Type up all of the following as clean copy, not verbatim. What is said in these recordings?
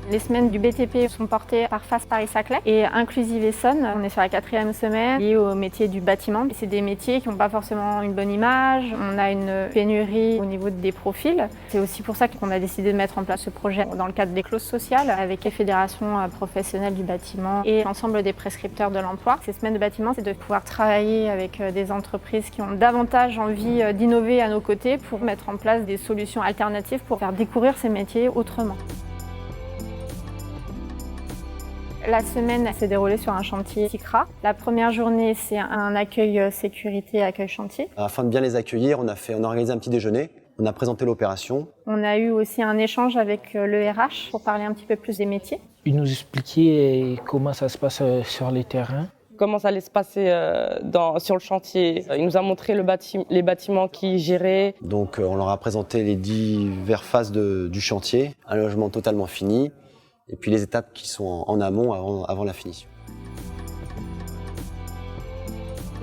Les semaines du BTP sont portées par FAS Paris-Saclay et Inclusive Essonne. On est sur la 4e semaine liée au métier du bâtiment. C'est des métiers qui n'ont pas forcément une bonne image. On a une pénurie au niveau des profils. C'est aussi pour ça qu'on a décidé de mettre en place ce projet dans le cadre des clauses sociales avec les fédérations professionnelles du bâtiment et l'ensemble des prescripteurs de l'emploi. Ces semaines de bâtiment, c'est de pouvoir travailler avec des entreprises qui ont davantage envie d'innover à nos côtés pour mettre en place des solutions alternatives pour faire découvrir ces métiers autrement. La semaine s'est déroulée sur un chantier SICRA. La première journée, c'est un accueil sécurité, accueil chantier. Afin de bien les accueillir, on a organisé un petit déjeuner. On a présenté l'opération. On a eu aussi un échange avec le RH pour parler un petit peu plus des métiers. Il nous expliquait comment ça se passe sur les terrains. Comment ça allait se passer sur le chantier. Il nous a montré les bâtiments qu'il gérait. Donc on leur a présenté les diverses phases du chantier, un logement totalement fini, et puis les étapes qui sont en amont avant la finition.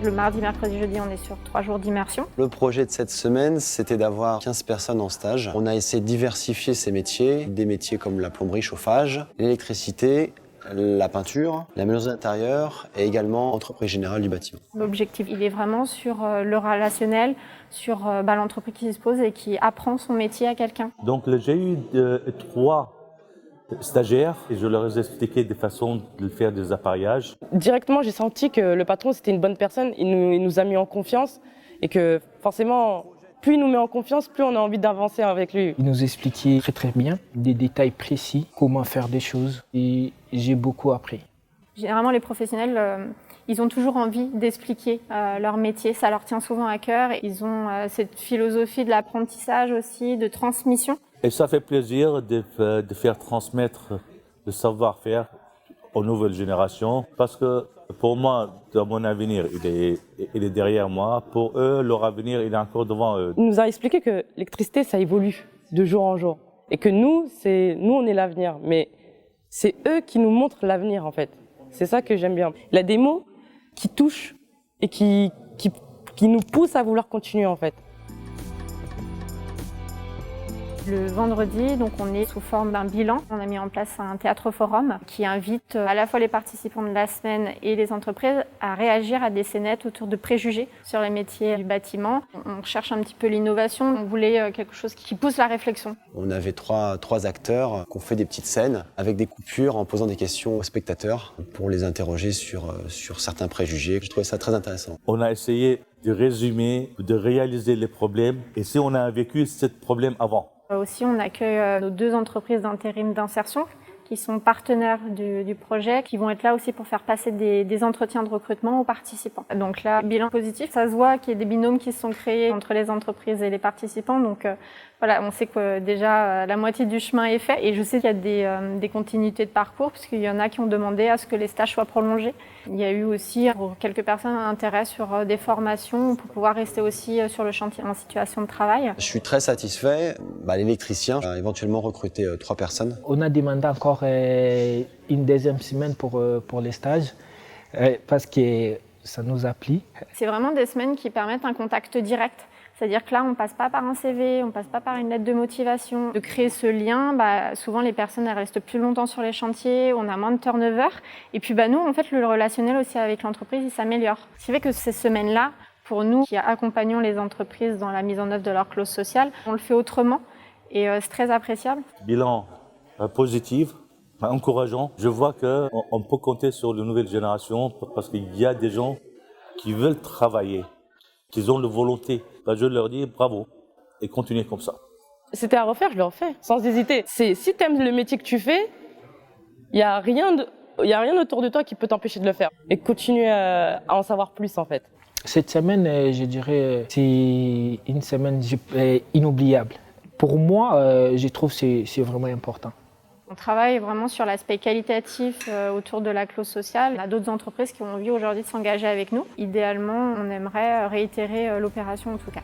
Le mardi, mercredi, jeudi, on est sur 3 jours d'immersion. Le projet de cette semaine, c'était d'avoir 15 personnes en stage. On a essayé de diversifier ces métiers, des métiers comme la plomberie, chauffage, l'électricité, la peinture, la menuiserie d'intérieur et également entreprise générale du bâtiment. L'objectif, il est vraiment sur le relationnel, sur l'entreprise qui se pose et qui apprend son métier à quelqu'un. Donc j'ai eu 3 stagiaires et je leur ai expliqué des façons de faire des appareillages. Directement, j'ai senti que le patron, c'était une bonne personne. Il nous a mis en confiance et que forcément, plus il nous met en confiance, plus on a envie d'avancer avec lui. Il nous expliquait très bien, des détails précis, comment faire des choses et j'ai beaucoup appris. Généralement, les professionnels, ils ont toujours envie d'expliquer leur métier, ça leur tient souvent à cœur. Ils ont cette philosophie de l'apprentissage aussi, de transmission. Et ça fait plaisir de faire transmettre le savoir-faire aux nouvelles générations parce que pour moi, mon avenir, il est derrière moi. Pour eux, leur avenir, il est encore devant eux. Il nous a expliqué que l'électricité, ça évolue de jour en jour. Et que nous, on est l'avenir. Mais c'est eux qui nous montrent l'avenir, en fait. C'est ça que j'aime bien. Il a des mots qui touchent et qui nous poussent à vouloir continuer, en fait. Le vendredi, donc on est sous forme d'un bilan. On a mis en place un théâtre forum qui invite à la fois les participants de la semaine et les entreprises à réagir à des scénettes autour de préjugés sur les métiers du bâtiment. On cherche un petit peu l'innovation. On voulait quelque chose qui pousse la réflexion. On avait trois acteurs qui ont fait des petites scènes avec des coupures en posant des questions aux spectateurs pour les interroger sur certains préjugés. Je trouvais ça très intéressant. On a essayé de résumer, de réaliser les problèmes et si on a vécu ce problème avant. Aussi, on accueille nos 2 entreprises d'intérim d'insertion qui sont partenaires du projet, qui vont être là aussi pour faire passer des entretiens de recrutement aux participants. Donc là, bilan positif, ça se voit qu'il y a des binômes qui se sont créés entre les entreprises et les participants. Donc voilà, on sait que déjà la moitié du chemin est fait et je sais qu'il y a des continuités de parcours puisqu'il y en a qui ont demandé à ce que les stages soient prolongés. Il y a eu aussi pour quelques personnes un intérêt sur des formations pour pouvoir rester aussi sur le chantier en situation de travail. Je suis très satisfait. L'électricien a éventuellement recruté 3 personnes. On a demandé encore une deuxième semaine pour les stages parce que ça nous a plu. C'est vraiment des semaines qui permettent un contact direct. C'est-à-dire que là, on ne passe pas par un CV, on ne passe pas par une lettre de motivation. De créer ce lien, souvent les personnes elles restent plus longtemps sur les chantiers, on a moins de turnover. Et puis nous, en fait, le relationnel aussi avec l'entreprise, il s'améliore. Ce qui fait que ces semaines-là, pour nous qui accompagnons les entreprises dans la mise en œuvre de leurs clauses sociales, on le fait autrement et c'est très appréciable. Bilan positif, encourageant. Je vois qu'on peut compter sur les nouvelles générations parce qu'il y a des gens qui veulent travailler, qui ont la volonté. Je leur dis bravo et continuez comme ça. C'était à refaire, je le refais, sans hésiter. Si tu aimes le métier que tu fais, il n'y a rien autour de toi qui peut t'empêcher de le faire. Et continuer à en savoir plus en fait. Cette semaine, je dirais, c'est une semaine inoubliable. Pour moi, je trouve que c'est vraiment important. On travaille vraiment sur l'aspect qualitatif autour de la clause sociale. On a d'autres entreprises qui ont envie aujourd'hui de s'engager avec nous. Idéalement, on aimerait réitérer l'opération en tout cas.